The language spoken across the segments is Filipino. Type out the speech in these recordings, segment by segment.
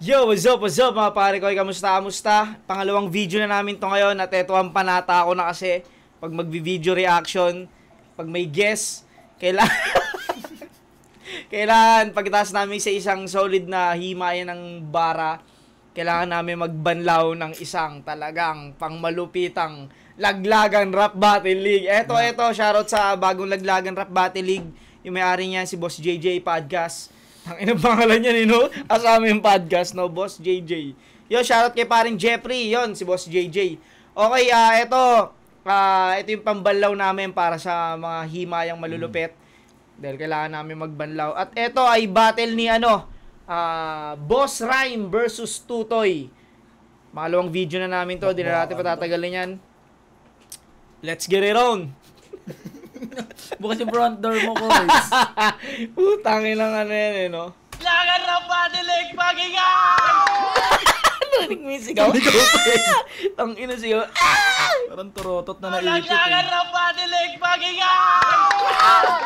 Yo, what's up mga pare ko? Kamusta? Pangalawang video na namin to ngayon at eto ang panata ako na kasi pag magvi-video reaction, pag may guest, kailangan kailangan pagkatapos namin sa isang solid na himayan ng bara, kailangan namin magbanlaw ng isang talagang pangmalupitang Laglagan Rap Battle League. Eto, shoutout sa bagong Laglagan Rap Battle League. Yung may-ari niyan si Boss JJ Podcast. Ang inang pangalan niya, no? Asama yung podcast, no? Boss JJ. Yo, shoutout kay paring Jeffrey. Yon, si Boss JJ. Okay, ito yung pambanlaw namin para sa mga himayang malulupit. Dahil kailangan namin magbanlaw. At ito ay battle ni Boss Rhyme versus Tutoy. Makalawang video na namin to. Di na natin patatagalin yan. Let's get it on! Bukas yung front door mo, Koys. Putangin lang yan, no? Lagan ng padilig, pagingan! Narinig mo yung sigaw? Ang ina sigaw. Parang turotot na naipit Lagan ng padilig, pagingan!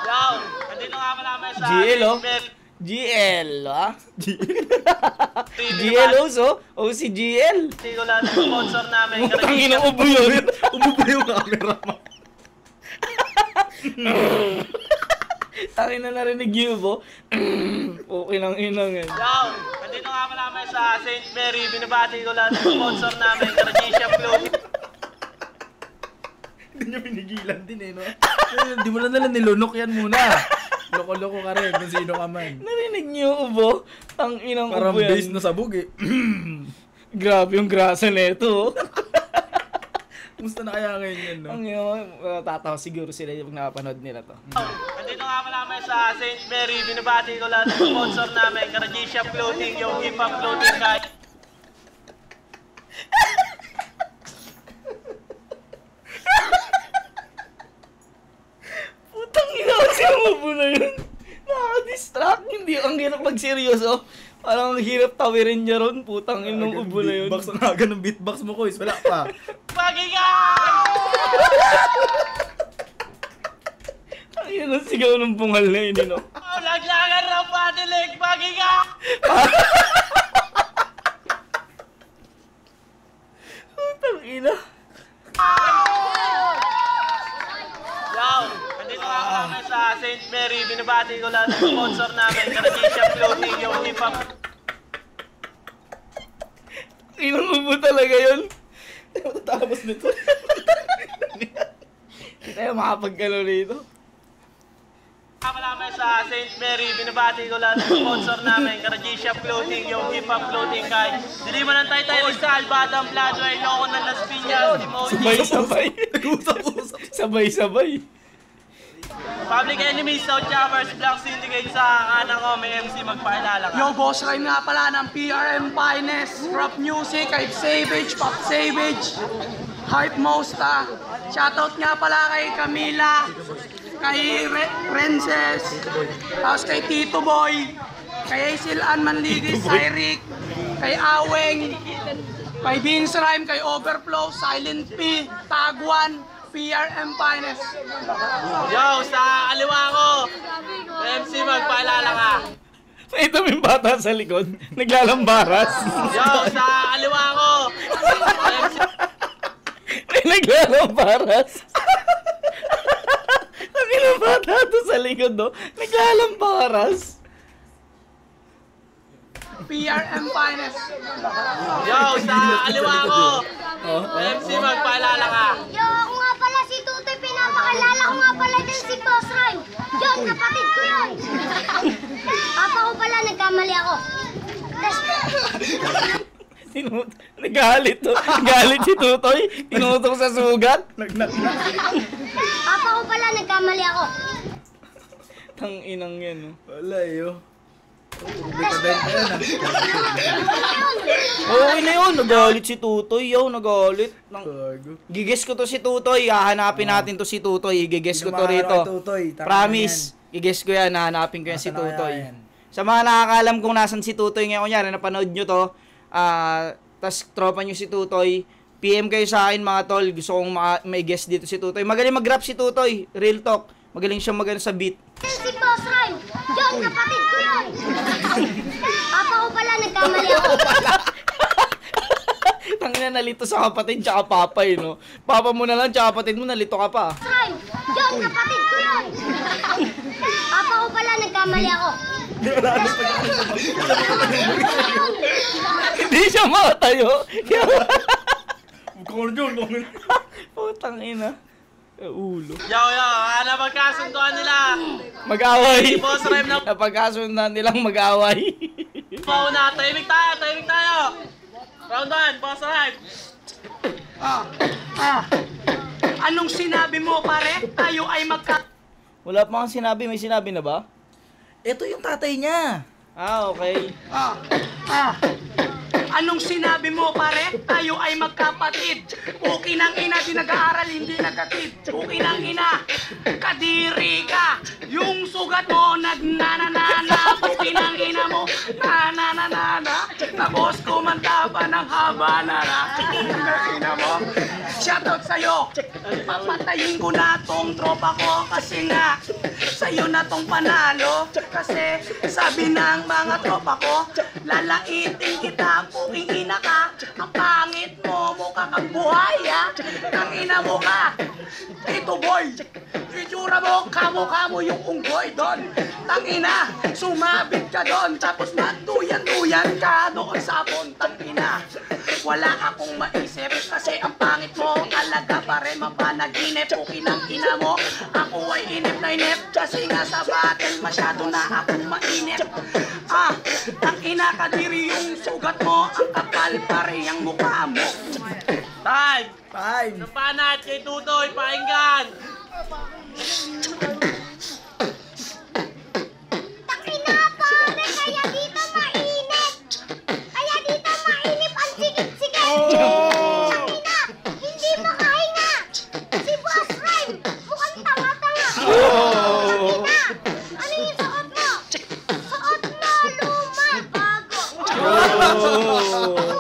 Yo, andito nga pala may sa GL, oh. GL, ah? GL also? O si GL? Tigo lang ang sponsor namin. Putangin ang ubo yun. Umubo yung camera mo. Takin na narinig yung ubo. Okay lang inang yan. Yo, andito nga pala may sa St. Mary. Binabati ko lang ang sponsor namin. Karagisha Clothing. Hindi niya pinigilan din no? Hindi mo lang nalang nilunok yan muna. Loko-loko ka rin kung sino ka man. Narinig niyo yung ubo? Ang inang Parang ubo yan. base na sabog Grabe yung grasa nito. Kumusta na kaya ngayon yan, no? Ang yun, tatawa siguro sila yung napanood nila to. Andito nga pala may sa St. Mary. Binabati ko lang ang sponsor namin. Karagisha Clothing. Yung hip-hop clothing guys. Putang ina kasi ang ubo na yun. Nakaka-distract. Hindi, ang hirap magseryoso. Parang ang hirap tawirin niya ron. Putang inang ubo na yun. Beatbox ang aga ng beatbox mo, Koys. Wala pa. Pagingan! Ang yun ang sigaw ng bungal na yun, no? Oh, laglagan ng padilig, pagingan! Putang ina. Yo, andito nga kami sa St. Mary. Binabati ko lang ang sponsor namin. Karagisha Clothing. Yung hip-hop. Inang ubo talaga yun. Tapos nito. Hindi tayo makapagkalo rito. Kami sa St. Mary. Binabati ko lang ang sponsor namin. Karagisha Clothing. Yung hip-hop clothing guys. Dili man ang tay-tay Rizal, Badang Bladway, Loco ng Las Piñas, Timoji. Sabay-sabay. Nag-usap-usap. Sabay-sabay. Public Enemies, South Jammers, Black Syndicate sa kanan ko. May MC magpakilala ka. Yo, Boss Rhyme nga pala ng PRM Finest, Rap Music, Hype Savage, Pop Savage, Hype Mosta. Shoutout nga pala kay Camila, kay Princess, tapos kay Tito Boy, kay Silan Manligis, Cyric, kay Aweng, kay Vince Rhyme, kay Overflow, Silent P, Tagwan, PRM Finest. Yo, sa kaliwa ko. May MC magpakilala ka. May itaming bata sa likod. Naglalambaras. Yo, sa kaliwa ko. May MC. May naglalambaras. Ang ilang bata to sa likod, no? Naglalambaras. PRM Finest. Yo, sa kaliwa ko. May MC magpakilala ka. Yo, ako nga pala si Tutoy, pinapakilala ko nga pala din si Boss Rhyme. Yun, kapatid ko yun. Papa ko pala, nagkamali ako. Nagalit to. Nagalit si Tutoy. Tinutok sa sugat. Papa ko pala, nagkamali ako. Tang inang yan, no? Wala Beta-benta yan, Okay na yun. Nagalit si Tutoy, yo. Nagalit. Gago. Giges ko to si Tutoy. Hahanapin natin to si Tutoy. Giges ko to rito. Tutoy. Promise. Giges ko yan. Hahanapin ko yan si Nasaan na kaya Tutoy. yan? Sa mga nakakalam kung nasan si Tutoy ngayon, kunyari, napanood nyo to, tas tropa nyo si Tutoy, PM kayo sa akin mga tol. Gusto kong may guest dito si Tutoy. Magaling mag-rap si Tutoy. Real talk. Magaling siya magano sa beat. Si Boss Rhyme. Yun, kapatid ko yun. Papa Tangina, nalito sa kapatid tsaka papa eh, no? Papa mo na lang tsaka kapatid mo, nalito ka pa. Rhyme! Yun, kapatid ko yun! Papa ko pala, nagkamali ako. Hindi siya makatayo. Cordial. Putang ina. Ulo. Yo, ano magkasunduan nila? Mag-away. Si Boss Rhyme na Napagkasundan nilang mag-away. pauna. Tahimik tayo. Round 1, Boss Rhyme. Anong sinabi mo, pare? Tayo ay Wala pa kang sinabi. May sinabi na ba? Ito yung tatay niya. Ah, okay. Anong sinabi mo, pare? Tayo ay magkapatid. Uki ng ina, di nag-aaral, hindi nagkatid. Uki ng ina, kadiri ka. Yung sugat mo, nagnananana. Uki ng ina mo, nananana. Tapos kumanta pa ng habanara. Uki ng ina mo. Shoutout sa'yo. Papatayin ko na tong tropa ko. Kasi nga, sa'yo na tong panalo. Kasi sabi ng mga tropa ko, lalaitin kita. Puking ina ka, ang pangit mo, mukha kang buhaya. Ang ina mo ka, ito boy, itsura mo, kamukha mo yung unggoy doon. Tangina, sumabit ka doon, tapos magduyan-duyan ka doon sa puntang ina. Wala akong maisip kasi ang pangit mo, talaga pa rin mapanaginip. Puking ng ina mo, ako ay inip na inip kasi nga sa battle masyado na akong mainip. Ang ina kadiri yung sugat mo, ang kapal pare ang mukha mo. Time. Time. Panat kay Tutoy, pakinggan. Takina, pare, kaya dito mainit. Kaya dito mainip ang sigit-sigit. Takina, hindi makahinga. Si Boss Rhyme, mukhang tanga-tanga. Takina, ano yung suot mo? Suot mo, luma, bago.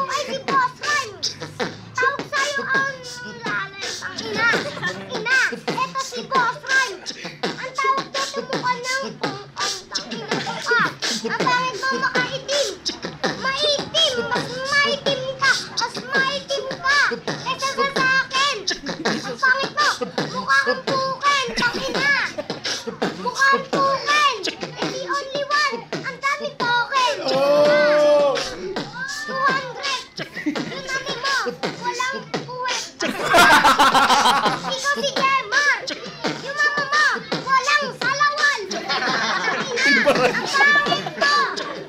Ay, si Boss Rhyme. Tawag sa'yo ang lalim. Takina, eto si Boss Rhyme. Ang tawag dito mukha ng takina mukha. Ang pangit mo makaitim. Maitim, mas maitim ka. Mas maitim ka. Kesa sa akin. Ang pangit mo, mukha kang puken. Takina. Mukha kang puken. Eh, the only one. Ang dami token. 200. Yung nani mo, walang puwet. Ikaw si Gemar. Yung mama mo, walang salawan. Ang pangit mo.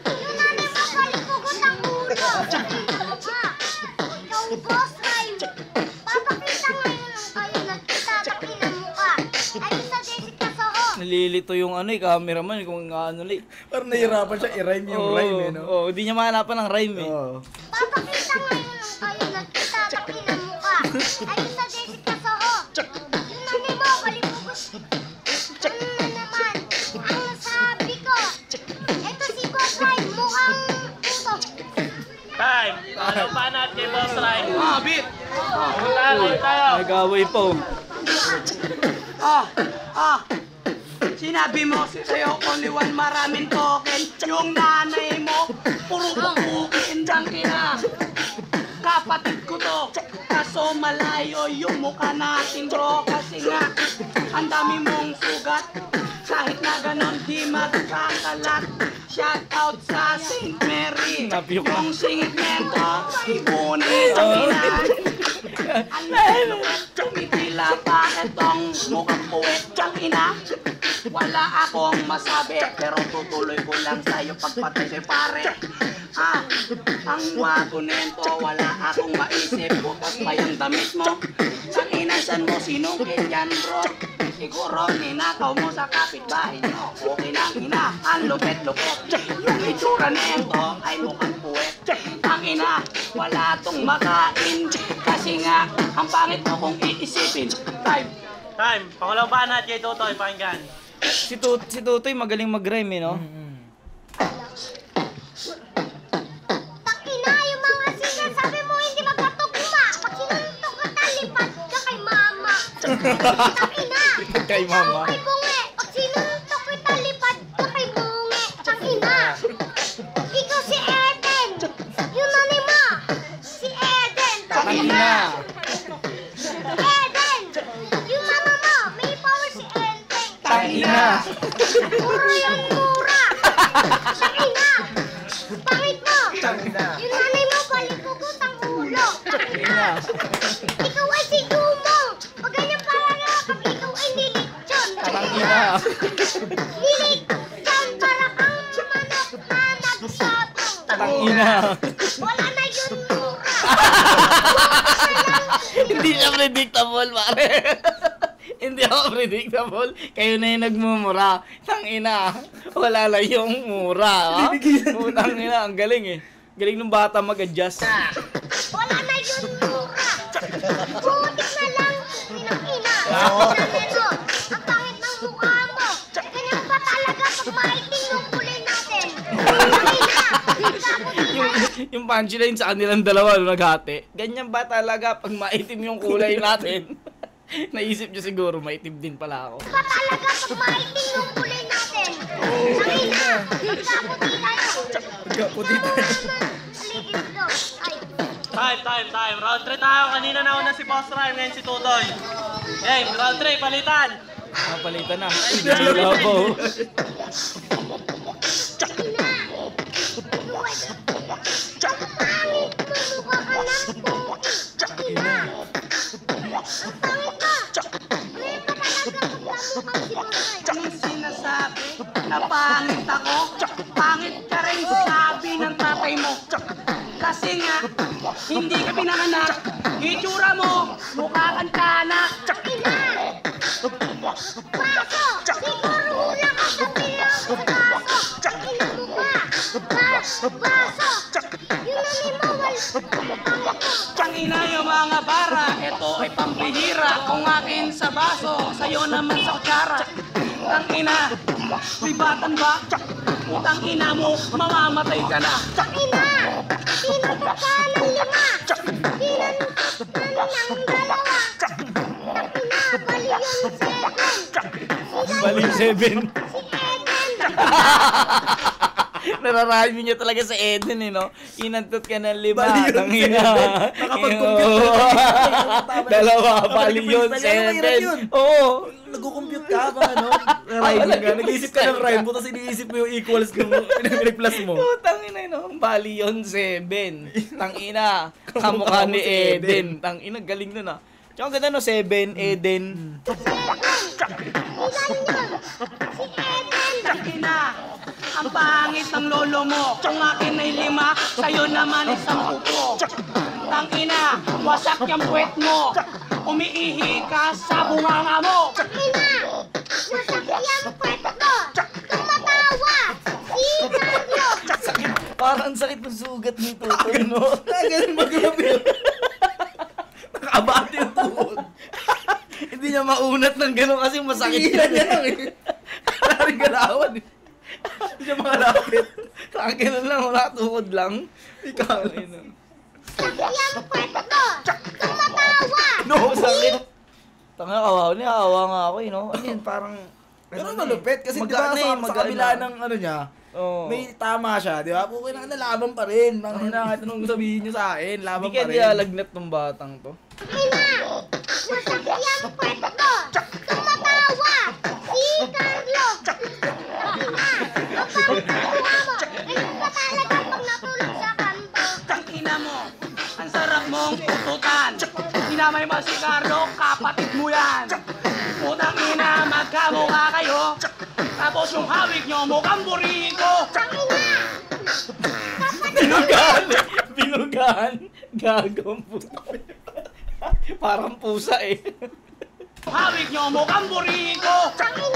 Yung nani mo, palipugot ang ulo. Ikaw, Boss Rhyme. Papakita ngayon ang kayo nagtatakin ng mukha. Ay, sa Jessica Soho. Nalilito yung cameraman kung ano li. Parang nahihirapan siya i-rhyme yung rhyme eh, no? Oo, di niya mahanapan ng rhyme eh. Oo. Papakita ngayon ang kayo nagtatakin ng mukha. Ay, sa Jessica Soho. Yung nani mo, palipugot. Ano na naman? Ang sabi ko. Ito si Boss Rhyme, mukhang puto. Time. Ano panat kay Boss Rhyme? Bit. Tayo. Nag-away pa oh. Sinabi mo sa'yo, only one, maraming token. Yung nanay mo, puro kukukin dang ina. Kapatid ko to, kaso malayo yung mukha natin bro. Kasi nga, ang dami mong sugat. Kahit na ganon, di magkakalat. Shout out sa St. Mary. Napiyok na. Yung singimento, ibunin ang ina. Ang lupit, tumitila pa itong mukhang puwet ang ina. Wala akong masabi, pero tutuloy ko lang sa'yo pagpatay si pare. Ang wago nito, wala akong maisip. Bukas pa yung damit mo. Ang inasan mo, sinungkit yan bro. Siguro ninakaw mo sa kapitbahay nyo. Okay na ina, ang lupet-lupet. Yung itsura nito ay mukhang puwet. Ang ina, wala tong makain. Kasi nga, ang pangit mo kung iisipin. Time. Pangulang panat kay Tutoy, pakinggan. Si Tutoy magaling mag-rhyme eh, no? Takina, yung mga sinasabi mo hindi magkatugma. Pag sinuntok ka, talipat ka kay mama. Takina. Kay mama. Kay bunge. Pag sinuntok ka, talipat ka kay bunge. Takina. Ikaw si Eden. ina. Eden, yung mama mo, may power si Eden. Tangina. Puro yung mura. Tangina. Pangit mo. Yung nanay mo, balikugot ang ulo. Tangina. Ikaw ay si Dumong. Pag ganyan pala nga, pag ikaw ay nilitsyon. Tangina. Nilitsyon para kang manok na nagsabong. Tangina. Wala na yun mura. Hindi siya predictable, pare. Hindi ako predictable. Kayo na yung nagmumura. Tangina. Wala lang yung mura. Tangina, ang galing eh. Galing ng bata mag-adjust. Wala na yun mura. Butik na lang. Pinang-ina. Pero, ang pangit ng mukha mo. Ganyan ba talaga pag maiting yung kulay natin? Yung punchline sa kanilang dalawa nung naghati. Ganyan ba talaga pag maitim yung kulay natin? Naisip niyo siguro, maitim din pala ako. Ba talaga pag maiting yung kulay natin? Tangina, magkaputi tayo. Magkaputi tayo. Time. Round 3 tayo. Kanina na una si Boss Rhyme, ngayon si Tutoy. Game, round 3, palitan. Napalitan na. Labo. Anong sinasabi? Na pangit ako? Pangit ka rin, sabi ng tatay mo. Kasi nga, hindi ka pinanganak. Itsura mo, mukha kang tanak. Paso! Siguro hula ka sa pinakapaso! Ina mo ba? Baso! Yung nanay mo, Tangina yung mga bara, ito ay pambihira. Kung akin sa baso, sa'yo naman sa kutsara. Tangina, libatan ba? Tangina mo, mamamatay ka na. Ina! Tinatapa ng 5! Tinatapa ng 2! Ina, bali yung 7! Bali 7. Si Eden! Nararami niya talaga sa Eden eh, no? Inantot ka ng 5. Bali yun, Tangina. Nakapag-compute Dalawa, bali yun, 7. Oo. Nag-compute ka ba, ano? Rhyme ka. Nag-iisip ka ng rhyme mo, tapos iniisip mo yung equals ng plus mo. Tangina, no? Bali yun, 7. Tangina. Kamukha ni Eden. Tangina, galing nun ah. Tsaka ganda no, 7, Eden. Tangina, ang pangit ng lolo mo. Kung akin ay 5, sa'yo naman isang upo. Tangina, wasak yung puwet mo. Umiihi ka sa bunganga mo. Ina! Nasakyan pwet ko! Tumatawa! Si Carlo! Parang sakit ng sugat nito. No? Ganun mag-lapil. Nakabati yung tuhod. Hindi niya maunat ng gano'n kasi masakit Hindi yan. niya lang eh. Maraming galawan eh. Hindi siya makalapit. Akin na lang, wala tuhod lang. Ikaw. Nasakyan pwet ko! Tumatawa! No, sakit. Tanga, kawawa niya, kawawa nga ako eh, no? Ano yun, parang... Pero malupit kasi di ba sa kabila ng ano niya, may tama siya, di ba? Okay na laban pa rin. Ang kahit anong sabihin niyo sa akin, laban Hindi pa kaya rin. dialagnat ng batang to. Ina! Nasakyan pwet ko! Tumatawa! Si Carlo! Ina! Ang pangit ng mukha mo! Ganyan ba talaga pag natulog sa kanto? Tangina mo, ang sarap mong ututan. Hinamay mo si Carlo, kapatid mo yan. Putang ina, magkamukha kayo. Tapos yung hawig nyo, mukhang burrito. Binugahan eh. Binugahan. Gagawang pusa. Parang pusa eh. Hawig nyo, mukhang burrito. Kapatid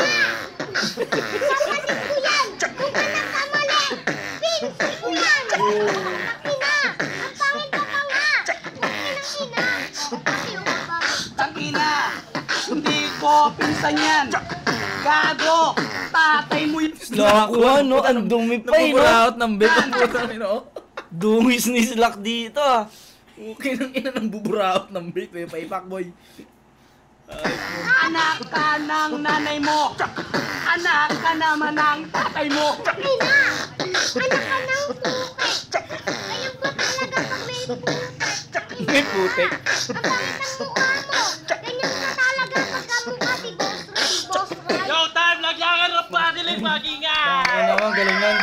ko yan! Kung ka nagkamali! Pinsan ko yan! Ina! Ang pangit ka pa nga! Ina! Tangina, hindi ko pinsan yan. Gago, tatay mo yun. Nakuha no, ang dumi pa eh no. Napupulaot ng bit ang putang ino. Dungis ni Slack dito ah. Okay nang ina ng buburaot ng bit eh, paipak boy. Anak ka ng nanay mo. Anak ka naman ng tatay mo. Ina! Anak ka ng puke! Ayun ba talaga pag may puke? May putik. Ang pangit ang mukha mo. Ganyan ka talaga pagkamukha si Boss Ray. Yo, time! Laglagan rap battle yung pag-ingay! Ang naman,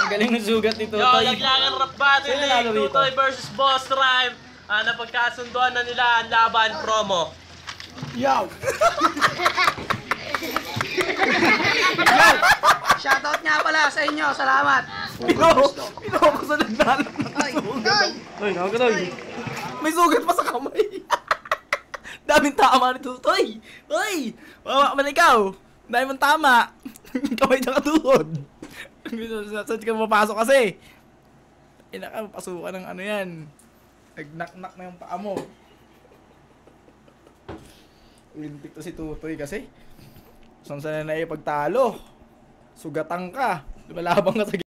galing ng sugat ni Yo, Tutoy. laglagan rap battle Sino nanalo rito? Tutoy versus Boss Rhyme. Napagkasunduan na nila ang laban promo. Shoutout nga pala sa inyo. Salamat. Pinoko sa naglalak ng sugat. Uy, nakakatoy. May sugat pa sa kamay. Daming tama ni Tutoy. Uy! Mawa man ikaw. Dahil mong tama. Kamay na katuhod. Saan ka mapasok kasi? Inaka, pasukan ng ano yan. Nag-knock-knock na yung paa mo. Olympic to si Tutoy kasi. Saan na ipagtalo? Sugatan ka. Lumalabang ka sa